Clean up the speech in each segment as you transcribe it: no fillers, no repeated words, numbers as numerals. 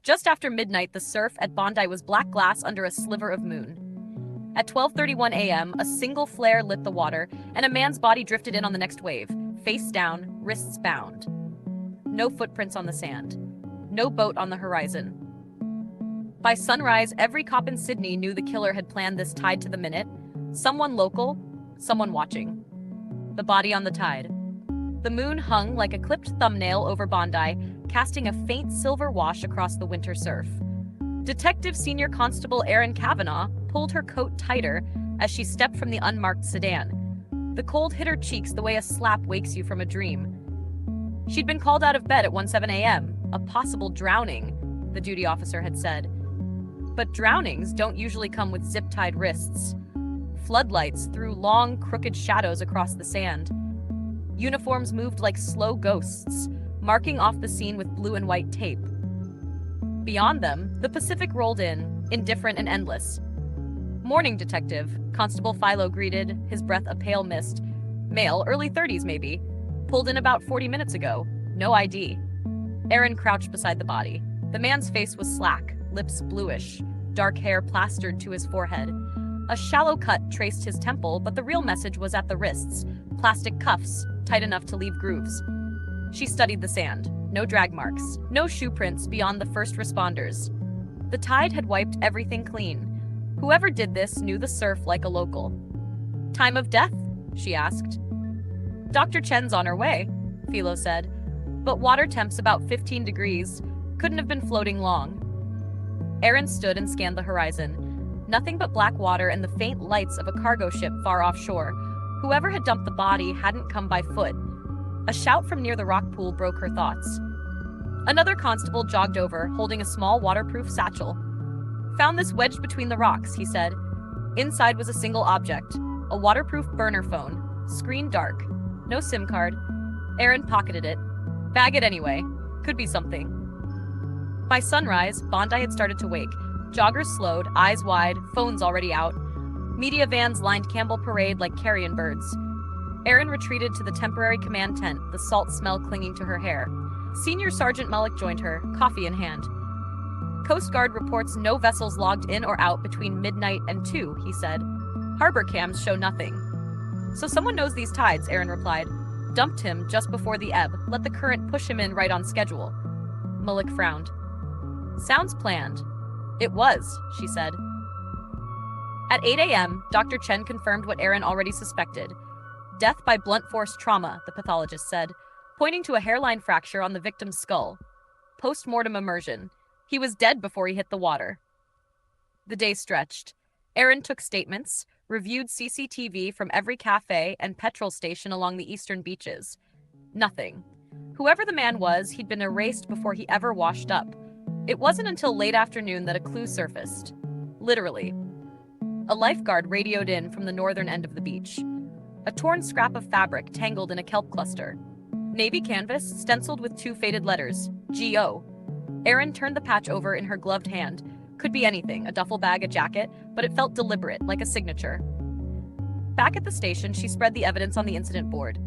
Just after midnight, the surf at Bondi was black glass under a sliver of moon. At 12:31 a.m., a single flare lit the water, and a man's body drifted in on the next wave, face down, wrists bound. No footprints on the sand. No boat on the horizon. By sunrise, every cop in Sydney knew the killer had planned this tide to the minute. Someone local, someone watching. The body on the tide. The moon hung like a clipped thumbnail over Bondi, casting a faint silver wash across the winter surf. Detective Senior Constable Erin Kavanagh pulled her coat tighter as she stepped from the unmarked sedan. The cold hit her cheeks the way a slap wakes you from a dream. She'd been called out of bed at 1:07 a.m., a possible drowning, the duty officer had said. But drownings don't usually come with zip-tied wrists. Floodlights threw long, crooked shadows across the sand. Uniforms moved like slow ghosts, marking off the scene with blue and white tape. Beyond them, the Pacific rolled in, indifferent and endless. "Morning, Detective," Constable Philo greeted, his breath a pale mist. "Male, early 30s maybe. Pulled in about 40 minutes ago. No ID." Erin crouched beside the body. The man's face was slack, lips bluish, dark hair plastered to his forehead. A shallow cut traced his temple, but the real message was at the wrists, plastic cuffs, tight enough to leave grooves. She studied the sand. No drag marks, no shoe prints beyond the first responders. The tide had wiped everything clean. Whoever did this knew the surf like a local. "Time of death?" she asked. "Dr. Chen's on her way," Philo said. "But water temp's about 15 degrees. Couldn't have been floating long." Erin stood and scanned the horizon. Nothing but black water and the faint lights of a cargo ship far offshore. Whoever had dumped the body hadn't come by foot. A shout from near the rock pool broke her thoughts. Another constable jogged over, holding a small waterproof satchel. "Found this wedged between the rocks," he said. Inside was a single object, a waterproof burner phone, screen dark. No SIM card. Erin pocketed it. "Bag it anyway. Could be something." By sunrise, Bondi had started to wake. Joggers slowed, eyes wide, phones already out. Media vans lined Campbell Parade like carrion birds. Erin retreated to the temporary command tent, the salt smell clinging to her hair. Senior Sergeant Mullick joined her, coffee in hand. "Coast Guard reports no vessels logged in or out between midnight and 2, he said. "Harbor cams show nothing." "So someone knows these tides," Erin replied. "Dumped him just before the ebb, let the current push him in right on schedule." Mullick frowned. "Sounds planned." "It was," she said. At 8 a.m., Dr. Chen confirmed what Erin already suspected. "Death by blunt force trauma," the pathologist said, pointing to a hairline fracture on the victim's skull. "Post-mortem immersion. He was dead before he hit the water." The day stretched. Erin took statements, reviewed CCTV from every cafe and petrol station along the eastern beaches. Nothing. Whoever the man was, he'd been erased before he ever washed up. It wasn't until late afternoon that a clue surfaced. Literally. A lifeguard radioed in from the northern end of the beach. A torn scrap of fabric tangled in a kelp cluster. Navy canvas stenciled with 2 faded letters, G.O. Erin turned the patch over in her gloved hand. Could be anything, a duffel bag, a jacket, but it felt deliberate, like a signature. Back at the station, she spread the evidence on the incident board.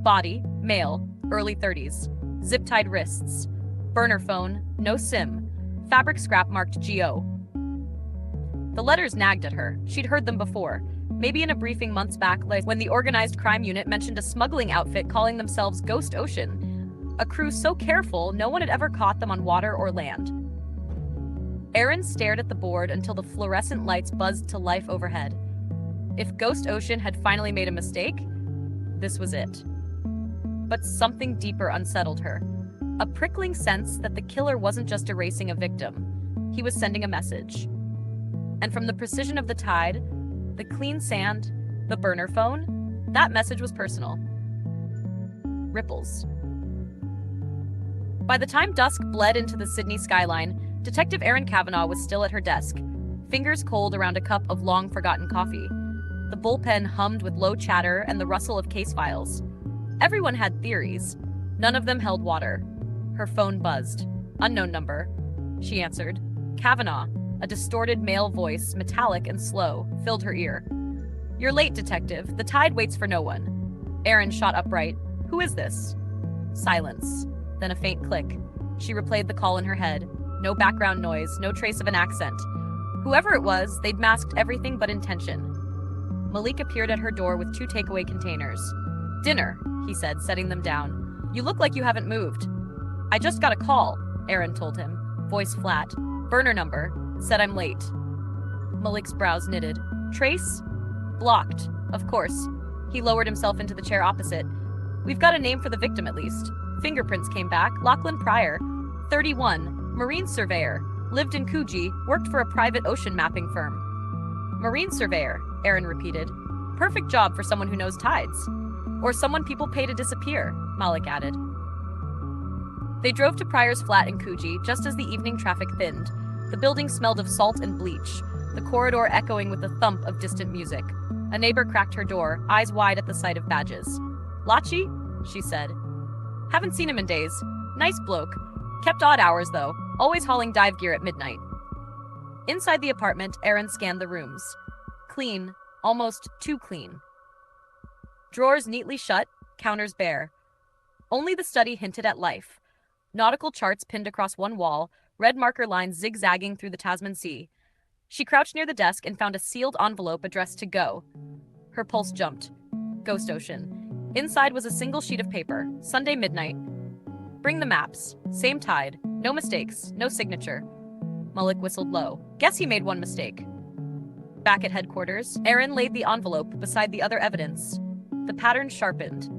Body, male, early 30s. Zip-tied wrists. Burner phone, no SIM. Fabric scrap marked G.O. The letters nagged at her. She'd heard them before. Maybe in a briefing months back, like when the organized crime unit mentioned a smuggling outfit calling themselves Ghost Ocean. A crew so careful, no one had ever caught them on water or land. Erin stared at the board until the fluorescent lights buzzed to life overhead. If Ghost Ocean had finally made a mistake, this was it. But something deeper unsettled her. A prickling sense that the killer wasn't just erasing a victim. He was sending a message. And from the precision of the tide, the clean sand, the burner phone, that message was personal. Ripples. By the time dusk bled into the Sydney skyline, Detective Erin Kavanagh was still at her desk, fingers cold around a cup of long-forgotten coffee. The bullpen hummed with low chatter and the rustle of case files. Everyone had theories. None of them held water. Her phone buzzed. "Unknown number." She answered. Kavanagh, a distorted male voice, metallic and slow, filled her ear. "You're late, Detective. The tide waits for no one." Erin shot upright. "Who is this?" Silence. Then a faint click. She replayed the call in her head. No background noise, no trace of an accent. Whoever it was, they'd masked everything but intention. Malik appeared at her door with 2 takeaway containers. "Dinner," he said, setting them down. "You look like you haven't moved." "I just got a call," Erin told him, voice flat. "Burner number. Said I'm late." Malik's brows knitted. "Trace?" "Blocked. Of course." He lowered himself into the chair opposite. "We've got a name for the victim at least. Fingerprints came back. Lachlan Pryor. 31. Marine surveyor. Lived in Coogee. Worked for a private ocean mapping firm." "Marine surveyor," Erin repeated. "Perfect job for someone who knows tides. Or someone people pay to disappear," Malik added. They drove to Pryor's flat in Coogee just as the evening traffic thinned. The building smelled of salt and bleach, the corridor echoing with the thump of distant music. A neighbor cracked her door, eyes wide at the sight of badges. "Lachi?" she said. "Haven't seen him in days. Nice bloke. Kept odd hours, though, always hauling dive gear at midnight." Inside the apartment, Erin scanned the rooms. Clean, almost too clean. Drawers neatly shut, counters bare. Only the study hinted at life. Nautical charts pinned across one wall, red marker lines zigzagging through the Tasman Sea. She crouched near the desk and found a sealed envelope addressed to Go. Her pulse jumped. Ghost Ocean. Inside was a single sheet of paper. Sunday midnight. "Bring the maps. Same tide. No mistakes. No signature." Malik whistled low. Guess he made one mistake. Back at headquarters, Erin laid the envelope beside the other evidence. The pattern sharpened.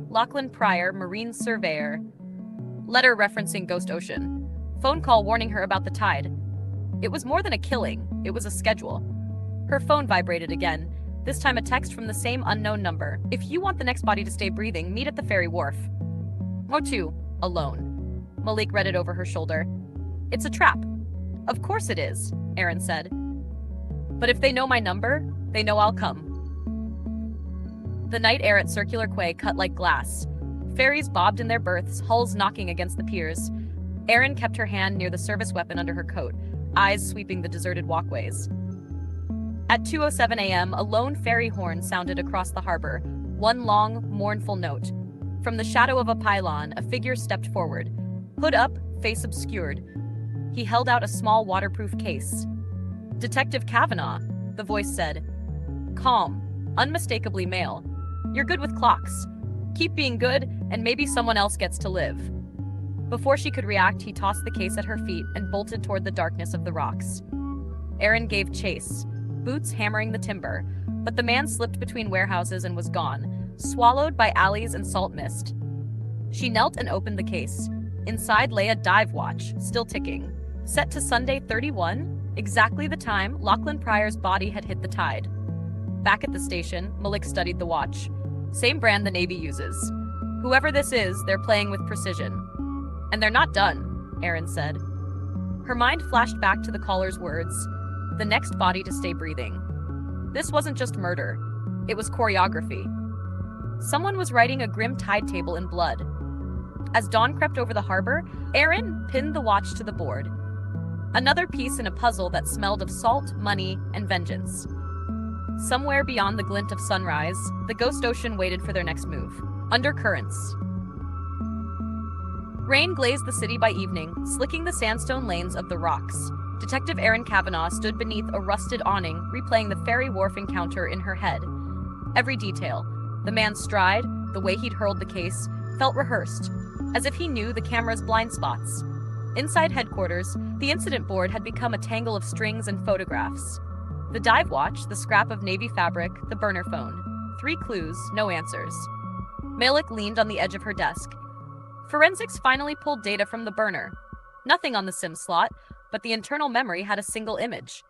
Lachlan Pryor, Marine Surveyor. Letter referencing Ghost Ocean. Phone call warning her about the tide. It was more than a killing, it was a schedule. Her phone vibrated again, this time a text from the same unknown number. "If you want the next body to stay breathing, meet at the ferry wharf. Motu, alone." Malik read it over her shoulder. "It's a trap." "Of course it is," Erin said. "But if they know my number, they know I'll come." The night air at Circular Quay cut like glass. Ferries bobbed in their berths, hulls knocking against the piers. Erin kept her hand near the service weapon under her coat, eyes sweeping the deserted walkways. At 2:07 a.m., a lone ferry horn sounded across the harbor, one long, mournful note. From the shadow of a pylon, a figure stepped forward. Hood up, face obscured. He held out a small waterproof case. "Detective Kavanagh," the voice said. Calm, unmistakably male. "You're good with clocks. Keep being good, and maybe someone else gets to live." Before she could react, he tossed the case at her feet and bolted toward the darkness of the rocks. Erin gave chase, boots hammering the timber, but the man slipped between warehouses and was gone, swallowed by alleys and salt mist. She knelt and opened the case. Inside lay a dive watch, still ticking. Set to Sunday 31, exactly the time Lachlan Pryor's body had hit the tide. Back at the station, Malik studied the watch. Same brand the Navy uses. Whoever this is, they're playing with precision. "And they're not done," Erin said. Her mind flashed back to the caller's words, "the next body to stay breathing." This wasn't just murder. It was choreography. Someone was writing a grim tide table in blood. As dawn crept over the harbor, Erin pinned the watch to the board. Another piece in a puzzle that smelled of salt, money, and vengeance. Somewhere beyond the glint of sunrise, the Ghost Ocean waited for their next move. Undercurrents. Rain glazed the city by evening, slicking the sandstone lanes of the rocks. Detective Erin Kavanagh stood beneath a rusted awning, replaying the ferry wharf encounter in her head. Every detail, the man's stride, the way he'd hurled the case, felt rehearsed, as if he knew the camera's blind spots. Inside headquarters, the incident board had become a tangle of strings and photographs. The dive watch, the scrap of Navy fabric, the burner phone. 3 clues, no answers. Malik leaned on the edge of her desk. Forensics finally pulled data from the burner. Nothing on the SIM slot, but the internal memory had a single image.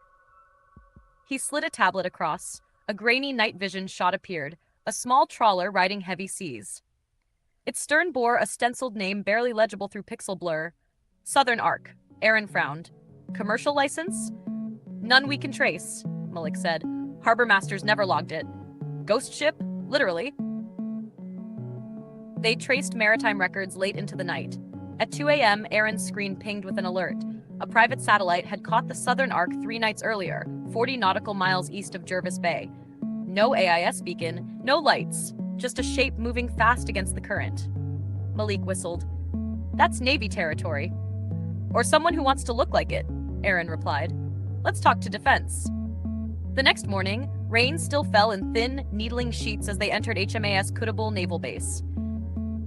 He slid a tablet across. A grainy night vision shot appeared, a small trawler riding heavy seas. Its stern bore a stenciled name barely legible through pixel blur. Southern Arc. Erin frowned. Commercial license? "None we can trace," Malik said. "Harbor masters never logged it." "Ghost ship? Literally." They traced maritime records late into the night. At 2 a.m., Erin's screen pinged with an alert. A private satellite had caught the Southern Arc 3 nights earlier, 40 nautical miles east of Jervis Bay. No AIS beacon, no lights, just a shape moving fast against the current. Malik whistled. "That's Navy territory." Or someone who wants to look like it, Erin replied. Let's talk to defense. The next morning, rain still fell in thin, needling sheets as they entered HMAS Kudable Naval Base.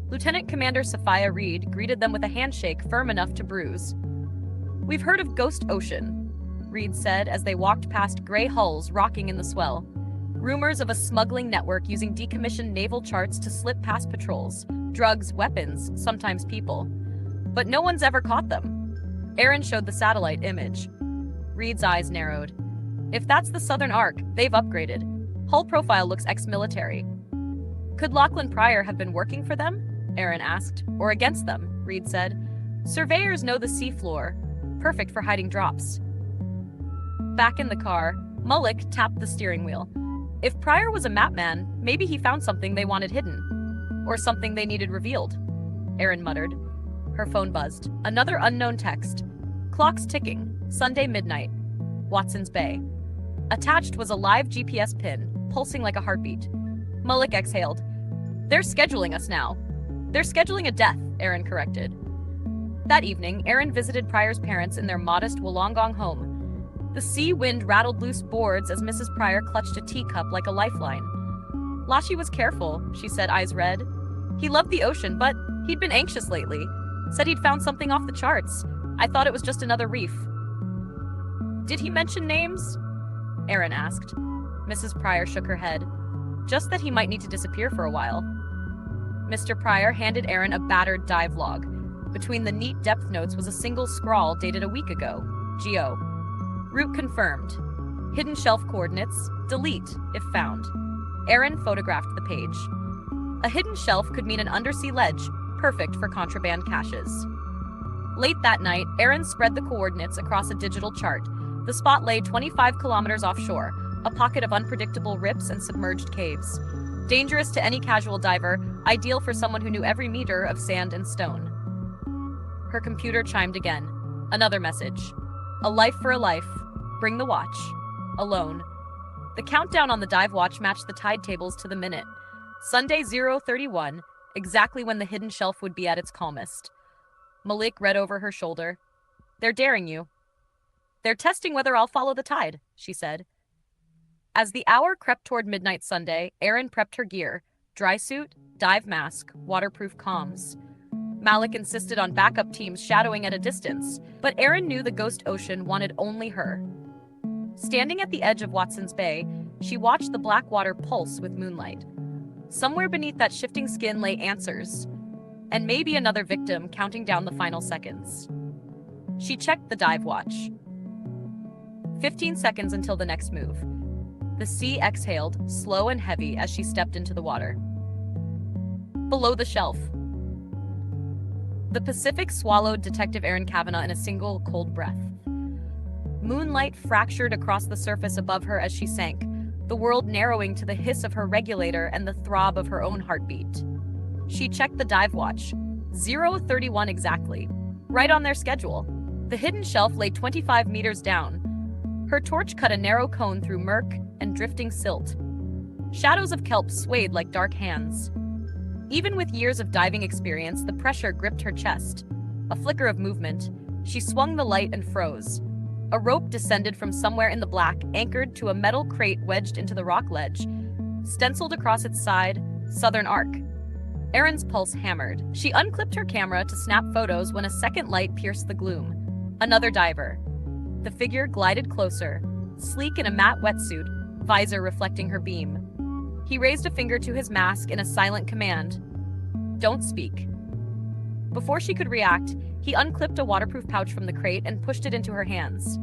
Lieutenant Commander Sophia Reed greeted them with a handshake firm enough to bruise. We've heard of Ghost Ocean, Reed said as they walked past gray hulls rocking in the swell. Rumors of a smuggling network using decommissioned naval charts to slip past patrols, drugs, weapons, sometimes people. But no one's ever caught them. Erin showed the satellite image. Reed's eyes narrowed. If that's the Southern Arc, they've upgraded. Hull profile looks ex-military. Could Lachlan Pryor have been working for them? Erin asked. Or against them, Reed said. Surveyors know the seafloor. Perfect for hiding drops. Back in the car, Mullick tapped the steering wheel. If Pryor was a mapman, maybe he found something they wanted hidden. Or something they needed revealed. Erin muttered. Her phone buzzed. Another unknown text. Clock's ticking. Sunday midnight. Watson's Bay. Attached was a live GPS pin, pulsing like a heartbeat. Mullick exhaled. They're scheduling us now. They're scheduling a death, Erin corrected. That evening, Erin visited Pryor's parents in their modest Wollongong home. The sea wind rattled loose boards as Mrs. Pryor clutched a teacup like a lifeline. Lashi was careful, she said, eyes red. He loved the ocean, but he'd been anxious lately. Said he'd found something off the charts. I thought it was just another reef. Did he mention names? Erin asked. Mrs. Pryor shook her head. Just that he might need to disappear for a while. Mr. Pryor handed Erin a battered dive log. Between the neat depth notes was a single scrawl dated a week ago. Geo. Route confirmed. Hidden shelf coordinates. Delete, if found. Erin photographed the page. A hidden shelf could mean an undersea ledge, perfect for contraband caches. Late that night, Erin spread the coordinates across a digital chart. The spot lay 25 kilometers offshore, a pocket of unpredictable rips and submerged caves. Dangerous to any casual diver, ideal for someone who knew every meter of sand and stone. Her computer chimed again. Another message. A life for a life. Bring the watch. Alone. The countdown on the dive watch matched the tide tables to the minute. Sunday 0:31, exactly when the hidden shelf would be at its calmest. Malik read over her shoulder. They're daring you. They're testing whether I'll follow the tide, she said. As the hour crept toward midnight Sunday, Erin prepped her gear. Dry suit, dive mask, waterproof comms. Malik insisted on backup teams shadowing at a distance, but Erin knew the ghost ocean wanted only her. Standing at the edge of Watson's Bay, she watched the black water pulse with moonlight. Somewhere beneath that shifting skin lay answers, and maybe another victim counting down the final seconds. She checked the dive watch. 15 seconds until the next move. The sea exhaled, slow and heavy, as she stepped into the water. Below the shelf. The Pacific swallowed Detective Erin Kavanagh in a single, cold breath. Moonlight fractured across the surface above her as she sank, the world narrowing to the hiss of her regulator and the throb of her own heartbeat. She checked the dive watch. 0:31 exactly. Right on their schedule. The hidden shelf lay 25 meters down. Her torch cut a narrow cone through murk and drifting silt. Shadows of kelp swayed like dark hands. Even with years of diving experience, the pressure gripped her chest. A flicker of movement. She swung the light and froze. A rope descended from somewhere in the black, anchored to a metal crate wedged into the rock ledge. Stenciled across its side, Southern Arc. Erin's pulse hammered. She unclipped her camera to snap photos when a second light pierced the gloom. Another diver. The figure glided closer, sleek in a matte wetsuit, visor reflecting her beam. He raised a finger to his mask in a silent command. Don't speak. Before she could react, he unclipped a waterproof pouch from the crate and pushed it into her hands.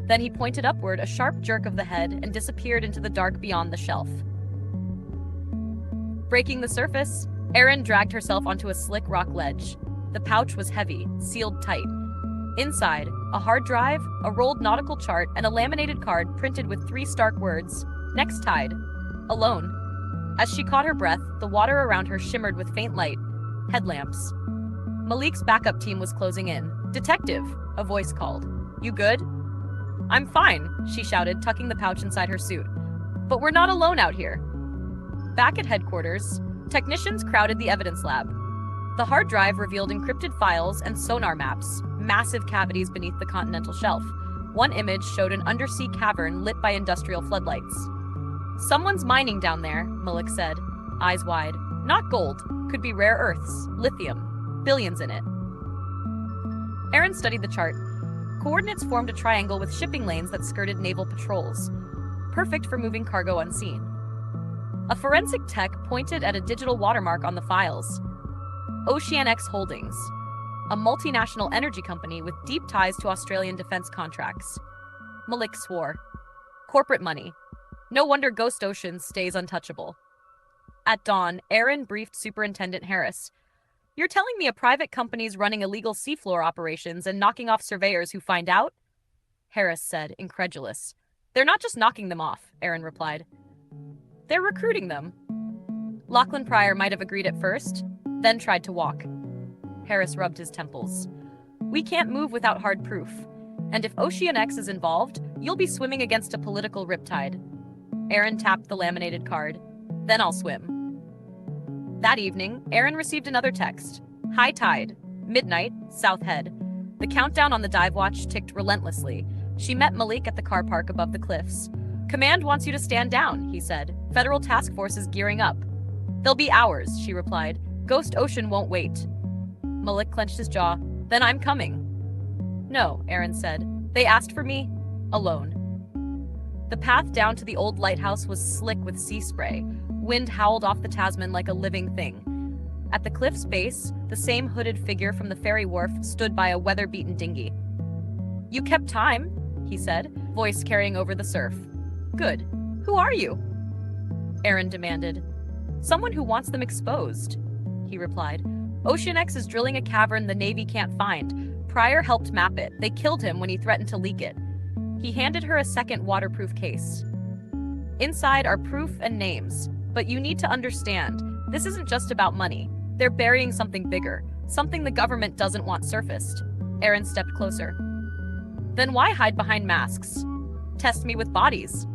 Then he pointed upward, a sharp jerk of the head, and disappeared into the dark beyond the shelf. Breaking the surface, Erin dragged herself onto a slick rock ledge. The pouch was heavy, sealed tight. Inside, a hard drive, a rolled nautical chart, and a laminated card printed with 3 stark words, Next tide. Alone. As she caught her breath, the water around her shimmered with faint light. Headlamps. Malik's backup team was closing in. Detective, a voice called. You good? I'm fine, she shouted, tucking the pouch inside her suit. But we're not alone out here. Back at headquarters, technicians crowded the evidence lab. The hard drive revealed encrypted files and sonar maps, massive cavities beneath the continental shelf. One image showed an undersea cavern lit by industrial floodlights. Someone's mining down there, Malik said, eyes wide. Not gold, could be rare earths, lithium, billions in it. Erin studied the chart. Coordinates formed a triangle with shipping lanes that skirted naval patrols, perfect for moving cargo unseen. A forensic tech pointed at a digital watermark on the files. OceanX Holdings, a multinational energy company with deep ties to Australian defense contracts. Malik swore. Corporate money. No wonder Ghost Ocean stays untouchable. At dawn, Erin briefed Superintendent Harris. You're telling me a private company's running illegal seafloor operations and knocking off surveyors who find out? Harris said, incredulous. They're not just knocking them off, Erin replied. They're recruiting them. Lachlan Pryor might have agreed at first, then tried to walk. Harris rubbed his temples. We can't move without hard proof. And if OceanX is involved, you'll be swimming against a political riptide. Erin tapped the laminated card. Then I'll swim. That evening, Erin received another text. High tide. Midnight, South Head. The countdown on the dive watch ticked relentlessly. She met Malik at the car park above the cliffs. Command wants you to stand down, he said. Federal task force is gearing up. They'll be hours, she replied. Ghost Ocean won't wait. Malik clenched his jaw. Then I'm coming. No, Erin said. They asked for me. Alone. The path down to the old lighthouse was slick with sea spray. Wind howled off the Tasman like a living thing. At the cliff's base, the same hooded figure from the ferry wharf stood by a weather-beaten dinghy. You kept time, he said, voice carrying over the surf. Good. Who are you? Erin demanded. Someone who wants them exposed, he replied. OceanX is drilling a cavern the Navy can't find. Pryor helped map it. They killed him when he threatened to leak it. He handed her a second waterproof case. Inside are proof and names. But you need to understand, this isn't just about money. They're burying something bigger, something the government doesn't want surfaced. Erin stepped closer. Then why hide behind masks? Test me with bodies.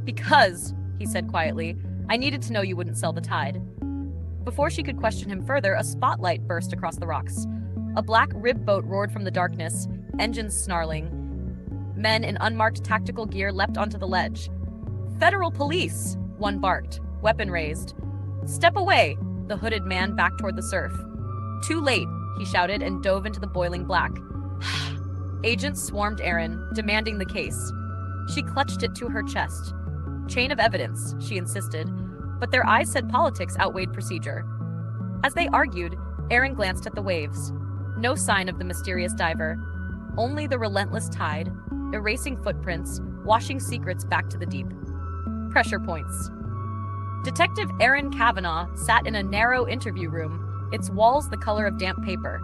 Because, he said quietly, I needed to know you wouldn't sell the tide. Before she could question him further, a spotlight burst across the rocks. A black rib boat roared from the darkness, engines snarling. Men in unmarked tactical gear leapt onto the ledge. Federal police, one barked, weapon raised. Step away, the hooded man backed toward the surf. Too late, he shouted and dove into the boiling black. Agents swarmed Erin, demanding the case. She clutched it to her chest. Chain of evidence, she insisted, but their eyes said politics outweighed procedure. As they argued, Erin glanced at the waves. No sign of the mysterious diver. Only the relentless tide, erasing footprints, washing secrets back to the deep. Pressure points. Detective Erin Kavanagh sat in a narrow interview room, its walls the color of damp paper.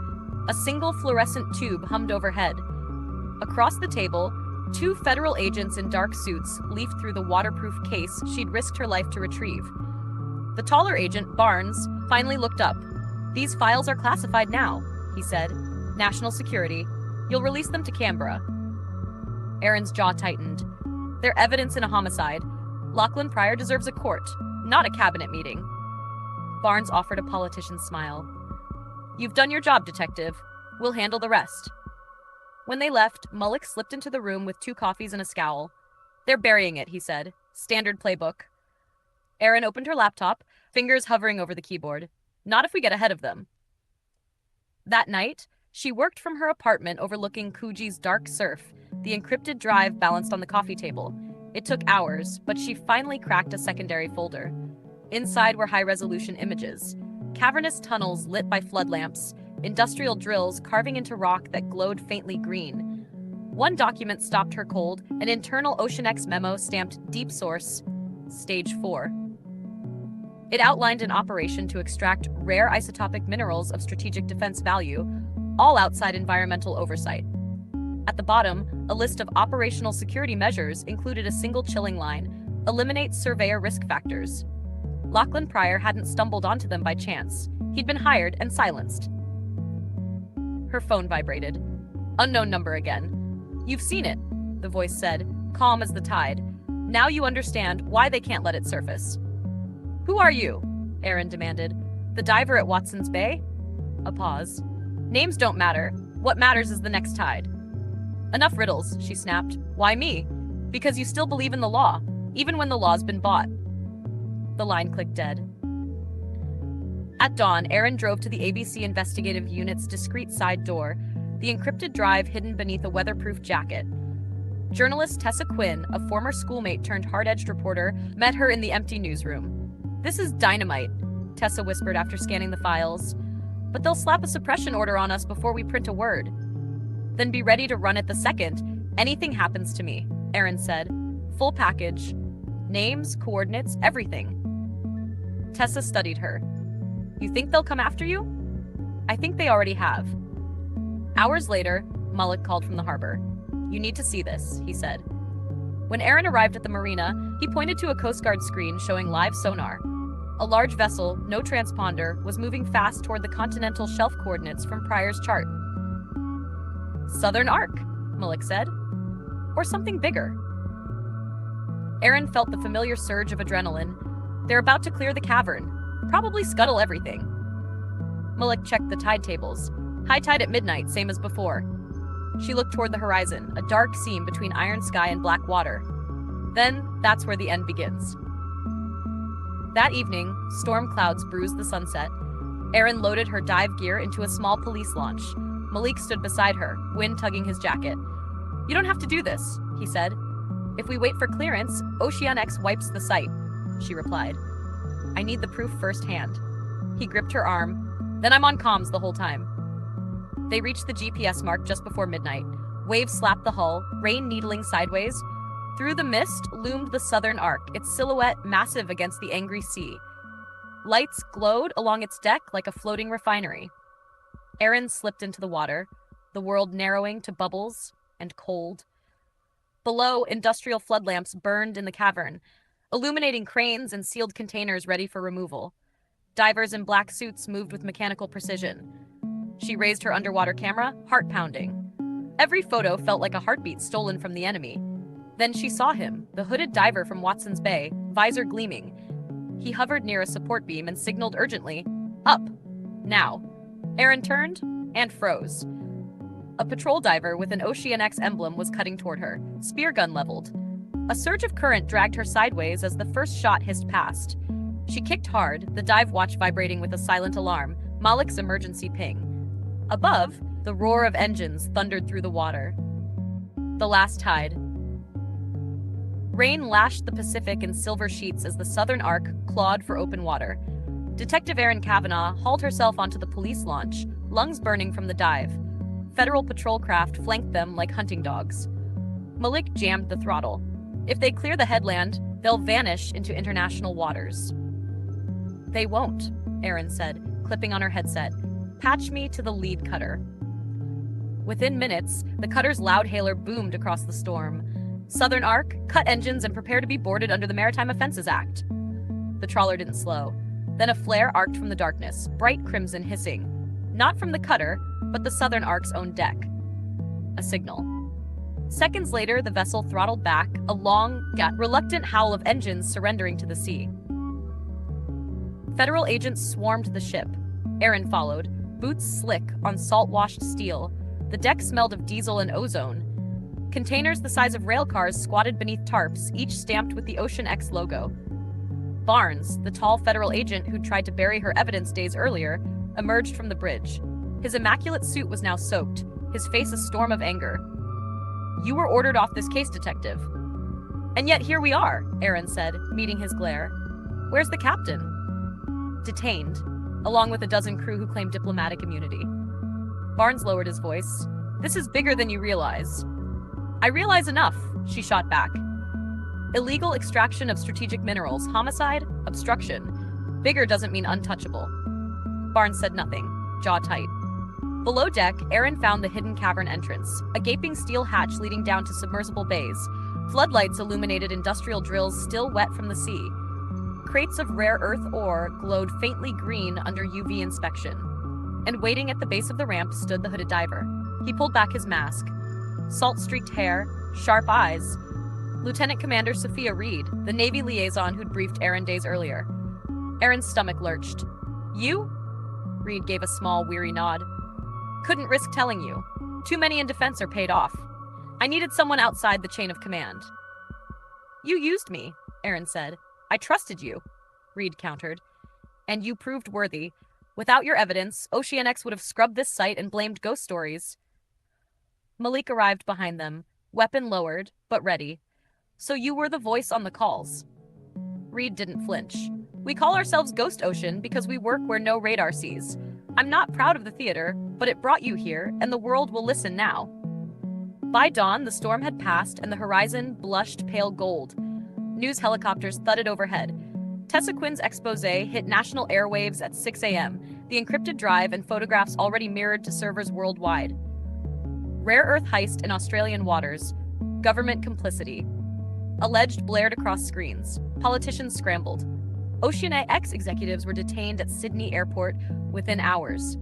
A single fluorescent tube hummed overhead. Across the table, two federal agents in dark suits leafed through the waterproof case she'd risked her life to retrieve. The taller agent, Barnes, finally looked up. These files are classified now, he said. National security. You'll release them to Canberra. Erin's jaw tightened. They're evidence in a homicide. Lachlan Pryor deserves a court, not a cabinet meeting. Barnes offered a politician's smile. You've done your job, detective. We'll handle the rest. When they left, Malik slipped into the room with 2 coffees and a scowl. They're burying it, he said. Standard playbook. Erin opened her laptop, fingers hovering over the keyboard. Not if we get ahead of them. That night, she worked from her apartment overlooking Coogie's dark surf, the encrypted drive balanced on the coffee table. It took hours, but she finally cracked a secondary folder. Inside were high-resolution images. Cavernous tunnels lit by flood lamps, industrial drills carving into rock that glowed faintly green. One document stopped her cold, an internal OceanX memo stamped Deep Source, Stage 4. It outlined an operation to extract rare isotopic minerals of strategic defense value, all outside environmental oversight. At the bottom, a list of operational security measures included a single chilling line: eliminate surveyor risk factors. Lachlan Pryor hadn't stumbled onto them by chance. He'd been hired and silenced. Her phone vibrated. Unknown number again. You've seen it, the voice said, calm as the tide. Now you understand why they can't let it surface. Who are you? Erin demanded. The diver at Watson's Bay? A pause. Names don't matter. What matters is the next tide. Enough riddles, she snapped. Why me? Because you still believe in the law, even when the law's been bought. The line clicked dead. At dawn, Erin drove to the ABC Investigative Unit's discreet side door, the encrypted drive hidden beneath a weatherproof jacket. Journalist Tessa Quinn, a former schoolmate turned hard-edged reporter, met her in the empty newsroom. This is dynamite, Tessa whispered after scanning the files. But they'll slap a suppression order on us before we print a word. Then be ready to run it the second anything happens to me, Erin said. Full package. Names, coordinates, everything. Tessa studied her. You think they'll come after you? I think they already have. Hours later, Mullock called from the harbor. You need to see this, he said. When Erin arrived at the marina, he pointed to a Coast Guard screen showing live sonar. A large vessel, no transponder, was moving fast toward the continental shelf coordinates from Pryor's chart. Southern Arc, Mullock said. Or something bigger. Erin felt the familiar surge of adrenaline. They're about to clear the cavern. Probably scuttle everything. Mullock checked the tide tables. High tide at midnight, same as before. She looked toward the horizon, a dark seam between iron sky and black water. Then, that's where the end begins. That evening, storm clouds bruised the sunset. Erin loaded her dive gear into a small police launch. Malik stood beside her, wind tugging his jacket. You don't have to do this, he said. If we wait for clearance, Oceanx wipes the site, she replied. I need the proof firsthand. He gripped her arm. Then I'm on comms the whole time. They reached the GPS mark just before midnight. Waves slapped the hull, rain needling sideways. Through the mist loomed the Southern Arc, its silhouette massive against the angry sea. Lights glowed along its deck like a floating refinery. Erin slipped into the water, the world narrowing to bubbles and cold. Below, industrial flood lamps burned in the cavern, illuminating cranes and sealed containers ready for removal. Divers in black suits moved with mechanical precision. She raised her underwater camera, heart pounding. Every photo felt like a heartbeat stolen from the enemy. Then she saw him, the hooded diver from Watson's Bay, visor gleaming. He hovered near a support beam and signaled urgently, "Up! Now!" Erin turned and froze. A patrol diver with an Oceanx emblem was cutting toward her, spear gun leveled. A surge of current dragged her sideways as the first shot hissed past. She kicked hard, the dive watch vibrating with a silent alarm, Malik's emergency ping. Above, the roar of engines thundered through the water. The last tide. Rain lashed the Pacific in silver sheets as the Southern Arc clawed for open water. Detective Erin Kavanagh hauled herself onto the police launch, lungs burning from the dive. Federal patrol craft flanked them like hunting dogs. Malik jammed the throttle. If they clear the headland, they'll vanish into international waters. They won't, Erin said, clipping on her headset. Patch me to the lead cutter. Within minutes, the cutter's loud hailer boomed across the storm. Southern Arc, cut engines and prepare to be boarded under the Maritime Offenses Act. The trawler didn't slow. Then a flare arced from the darkness, bright crimson hissing. Not from the cutter, but the Southern Arc's own deck. A signal. Seconds later, the vessel throttled back, a long, reluctant howl of engines surrendering to the sea. Federal agents swarmed the ship. Erin followed, boots slick on salt-washed steel. The deck smelled of diesel and ozone. Containers the size of rail cars squatted beneath tarps, each stamped with the Oceanx logo. Barnes, the tall federal agent who'd tried to bury her evidence days earlier, emerged from the bridge. His immaculate suit was now soaked, his face a storm of anger. You were ordered off this case, detective. And yet here we are, Erin said, meeting his glare. Where's the captain? Detained, along with a dozen crew who claimed diplomatic immunity. Barnes lowered his voice. This is bigger than you realize. I realize enough, she shot back. Illegal extraction of strategic minerals, homicide, obstruction. Bigger doesn't mean untouchable. Barnes said nothing, jaw tight. Below deck, Erin found the hidden cavern entrance, a gaping steel hatch leading down to submersible bays. Floodlights illuminated industrial drills still wet from the sea. Crates of rare earth ore glowed faintly green under UV inspection. And waiting at the base of the ramp stood the hooded diver. He pulled back his mask. Salt-streaked hair, sharp eyes. Lieutenant Commander Sophia Reed, the Navy liaison who'd briefed Erin days earlier. Erin's stomach lurched. You? Reed gave a small, weary nod. Couldn't risk telling you. Too many in defense are paid off. I needed someone outside the chain of command. You used me, Erin said. I trusted you, Reed countered. And you proved worthy. Without your evidence, Oceanix would have scrubbed this site and blamed ghost stories. Malik arrived behind them, weapon lowered, but ready. So you were the voice on the calls. Reed didn't flinch. We call ourselves Ghost Ocean because we work where no radar sees. I'm not proud of the theater, but it brought you here, and the world will listen now. By dawn, the storm had passed, and the horizon blushed pale gold. News helicopters thudded overhead. Tessa Quinn's expose hit national airwaves at 6 a.m., the encrypted drive and photographs already mirrored to servers worldwide. Rare earth heist in Australian waters. Government complicity. Alleged blared across screens. Politicians scrambled. Oceanix executives were detained at Sydney Airport within hours.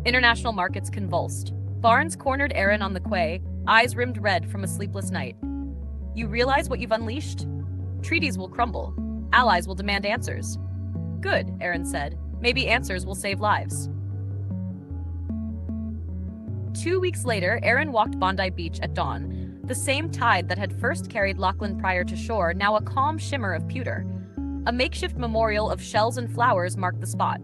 International markets convulsed. Barnes cornered Erin on the quay, eyes rimmed red from a sleepless night. You realize what you've unleashed? Treaties will crumble. Allies will demand answers. Good, Erin said. Maybe answers will save lives. 2 weeks later, Erin walked Bondi Beach at dawn. The same tide that had first carried Lachlan Pryor to shore, now a calm shimmer of pewter. A makeshift memorial of shells and flowers marked the spot.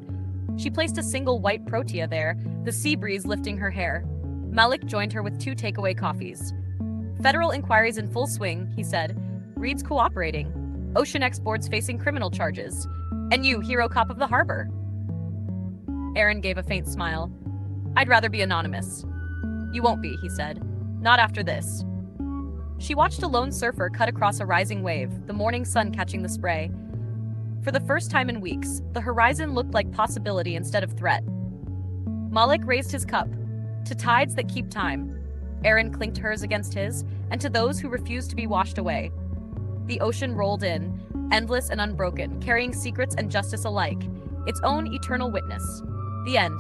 She placed a single white protea there, the sea breeze lifting her hair. Malik joined her with 2 takeaway coffees. Federal inquiries in full swing, he said. Reed's cooperating. Oceanix board's facing criminal charges. And you, hero cop of the harbor. Erin gave a faint smile. I'd rather be anonymous. You won't be, he said. Not after this. She watched a lone surfer cut across a rising wave, the morning sun catching the spray. For the first time in weeks, the horizon looked like possibility instead of threat. Malik raised his cup. To tides that keep time. Erin clinked hers against his, and to those who refused to be washed away. The ocean rolled in, endless and unbroken, carrying secrets and justice alike, its own eternal witness. The end.